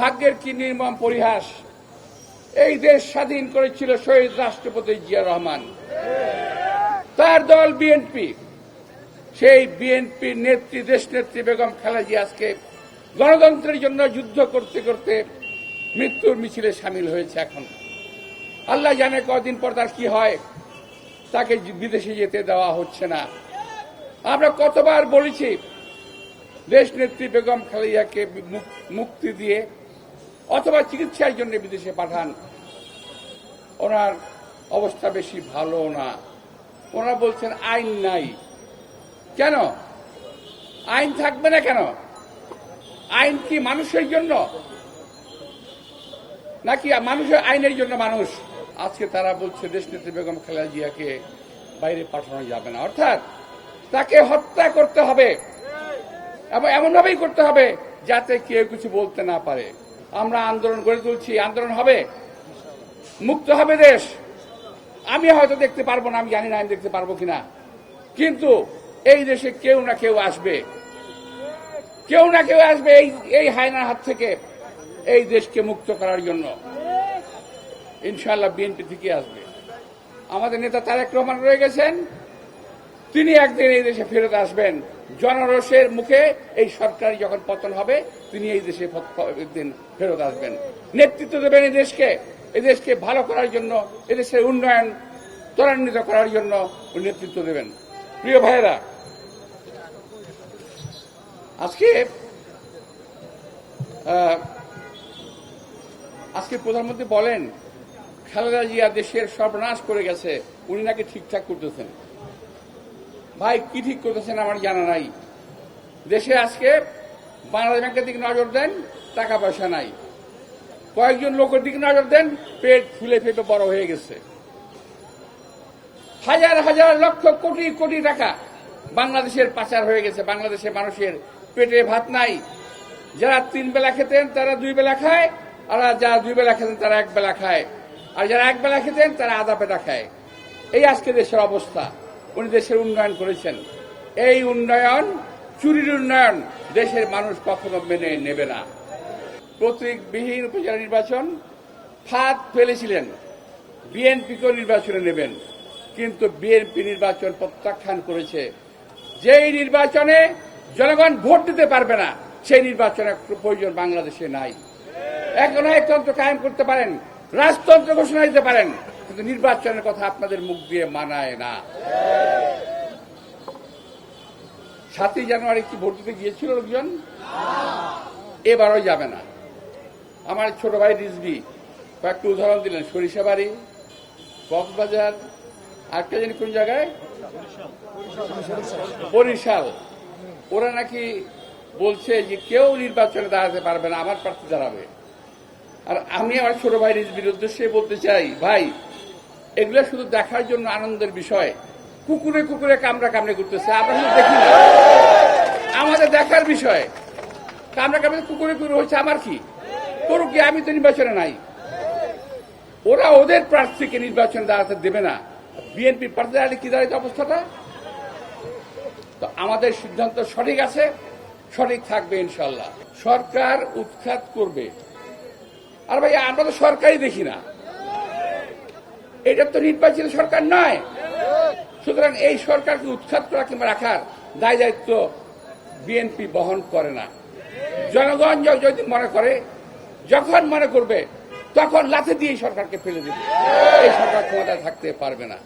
ভাগ্যের কি নির্মম পরিহাস। এই দেশ স্বাধীন করেছিল শহীদ রাষ্ট্রপতি জিয়া রহমান, তার দল বিএনপি। সেই বিএনপির নেত্রী, দেশ নেত্রী বেগম খালেদা জিয়া আজকে গণতন্ত্রের জন্য যুদ্ধ করতে করতে মৃত্যুর মিছিলে সামিল হয়েছে। এখন আল্লাহ জানে কদিন পর তার কি হয়। তাকে বিদেশে যেতে দেওয়া হচ্ছে না। আমরা কতবার বলেছি দেশ নেত্রী বেগম খালেদা জিয়াকে মুক্তি দিয়ে অথবা চিকিৎসার জন্য বিদেশে পাঠান। ওনার অবস্থা বেশি ভালো না। ওনারা বলছেন আইন নাই। কেন আইন থাকবে না? কেন আইন কি মানুষের জন্য নাকি মানুষের আইনের জন্য মানুষ? আজকে তারা বলছে দেশনেত্রী বেগম খালেদা জিয়াকে বাইরে পাঠানো যাবে না, অর্থাৎ তাকে হত্যা করতে হবে এবং এমনভাবেই করতে হবে যাতে কেউ কিছু বলতে না পারে। আমরা আন্দোলন গড়ে তুলছি, আন্দোলন হবে, মুক্ত হবে দেশ। আমি হয়তো দেখতে পারবো না, আমি জানি না আমি দেখতে পারবো কিনা, কিন্তু এই দেশে কেউ না কেউ আসবে, কেউ না কেউ আসবে এই হায়নার হাত থেকে এই দেশকে মুক্ত করার জন্য। ইনশাআল্লাহ বিএনপি থেকে আসবে। আমাদের নেতা তারেক রহমান রয়ে গেছেন, তিনি একদিন এই দেশে ফেরত আসবেন। জনরোষের মুখে এই সরকার যখন পতন হবে, তিনি এই দেশে একদিন ফেরত আসবেন, নেতৃত্ব দেবেন এই দেশকে ভালো করার জন্য, এদেশের উন্নয়ন ত্বরান্বিত করার জন্য নেতৃত্ব দেবেন। প্রিয় ভাইয়েরা, আজকে প্রধানমন্ত্রী বলেন খালেদা জিয়া দেশের সর্বনাশ করে গেছে, উনি নাকি ঠিকঠাক করতেছেন। ভাই কি ঠিক করতেছেন আমার জানা নাই। দেশে আজকে বাংলাদেশ ব্যাংকের দিকে নজর দেন, টাকা পয়সা নাই। কয়েকজন লোকের দিকে নজর দেন, পেট ফুলে ফেপে বড় হয়ে গেছে। হাজার হাজার লক্ষ কোটি কোটি টাকা বাংলাদেশের পাচার হয়ে গেছে। বাংলাদেশের মানুষের পেটে ভাত নাই। যারা 3 বেলা খেতেন তারা 2 বেলা খায়, আর যারা 2 বেলা খেতেন তারা 1 বেলা খায়, আর যারা 1 বেলা খেতেন তারা আধা পেটা খায়। এই আজকে দেশের অবস্থা। উনি দেশের উন্নয়ন করেছেন। এই উন্নয়ন চুরির উন্নয়ন দেশের মানুষ কখনো মেনে নেবে না। প্রতীকবিহীন উপজেলা নির্বাচন ফাঁদ ফেলেছিলেন, বিএনপিকেও নির্বাচনে নেবেন, কিন্তু বিএনপি নির্বাচন প্রত্যাখ্যান করেছে। যেই নির্বাচনে জনগণ ভোট দিতে পারবে না, সেই নির্বাচনের প্রয়োজন বাংলাদেশে নাই। একতন্ত্র কায়েম করতে পারেন, রাজতন্ত্র ঘোষণা দিতে পারেন, কিন্তু নির্বাচনের কথা আপনাদের মুখ দিয়ে মানায় না। 7ই জানুয়ারি কি ভোট দিতে গিয়েছিল লোকজন? এবারও যাবে না। আমার ছোট ভাই রিজভী কয়েকটা উদাহরণ দিলেন, সরিষাবাড়ি, কক্সবাজার, আরেকটা জানি কোন জায়গায়, বরিশাল। ওরা নাকি বলছে যে কেউ নির্বাচনে দাঁড়াতে পারবে না, আমার প্রার্থী দাঁড়াবে। আর আমি আমার ছোট ভাই রিজভীর উদ্দেশ্যে বলতে চাই, ভাই এগুলো শুধু দেখার জন্য আনন্দের বিষয়। কুকুরে কুকুরে কামড়া কামড়ে করতেছে, আমরা শুধু দেখি না, আমাদের দেখার বিষয়। কামড়া কামড়ে কুকুরে কুকুরে হচ্ছে, আমার কি করুক, কি আমি তো নির্বাচনে নাই। ওরা ওদের প্রার্থীকে নির্বাচনে দাঁড়াতে দেবে না, বিএনপি প্রার্থী দাঁড়ালে কি দাঁড়াইতে অবস্থাটা। তো আমাদের সিদ্ধান্ত সঠিক আছে, সঠিক থাকবে ইনশাল্লাহ। সরকার উৎখাত করবে, আর ভাই আমরা তো সরকারই দেখি না, এটা তো নির্বাচিত সরকার নয়। সুতরাং এই সরকারকে উৎখাত করা কিংবা রাখার দায় দায়িত্ব বিএনপি বহন করে না। জনগণ যদি মনে করে, যখন মনে করবে, তখন লাথি দিয়ে সরকারকে ফেলে দেবে। এই সরকার ক্ষমতায় থাকতে পারবে না।